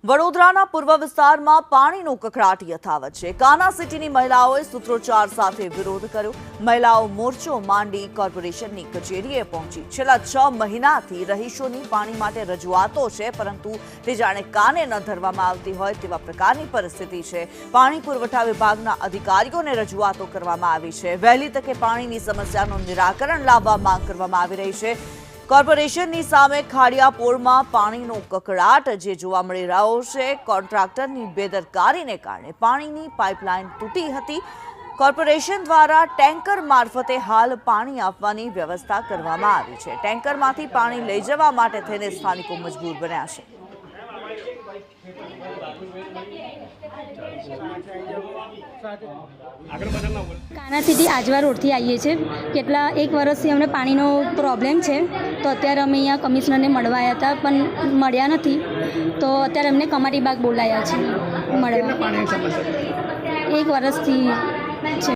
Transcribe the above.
વડોદરાના પૂર્વ વિસ્તારમાં પાણીનો કકળાટ યથાવત છે। કાના સિટીની મહિલાઓએ સૂત્રોચ્ચાર સાથે વિરોધ કર્યો। મહિલાઓ મોરચો માંડી કોર્પોરેશનની કચેરીએ પહોંચી। છેલ્લા 6 મહિનાથી રહીશોની પાણી માટે રજૂઆતો છે, પરંતુ તે જાણે કાને ન ધરવામાં આવતી હોય તેવા પ્રકારની પરિસ્થિતિ છે। પાણી પુરવઠા વિભાગના અધિકારીઓને રજૂઆતો કરવામાં આવી છે। વહેલી તકે પાણીની સમસ્યાનું નિરાકરણ લાવવા માંગ કરવામાં આવી રહી છે। કોર્પોરેશનની સામે ખાડિયાપોળમાં પાણીનો કકળાટ જે જોવા મળી રહ્યો છે। કોન્ટ્રાક્ટરની બેદરકારીને કારણે પાણીની પાઇપલાઇન તૂટી હતી। કોર્પોરેશન દ્વારા ટેન્કર મારફતે હાલ પાણી આપવાની વ્યવસ્થા કરવામાં આવી છે। ટેન્કરમાંથી પાણી લઈ જવા માટે થઈને સ્થાનિકો મજબૂર બન્યા છે। કાના સિટી આજવા રોડથી આવીએ છીએ। કેટલા 1 વર્ષથી અમને પાણીનો પ્રોબ્લેમ છે, તો અત્યારે અમે અહીંયા કમિશનરને મળવા આવ્યા હતા, પણ મળ્યા નથી, તો અત્યારે અમને કમાટી બાગ બોલાયા છે મળવા। 1 વર્ષથી છે।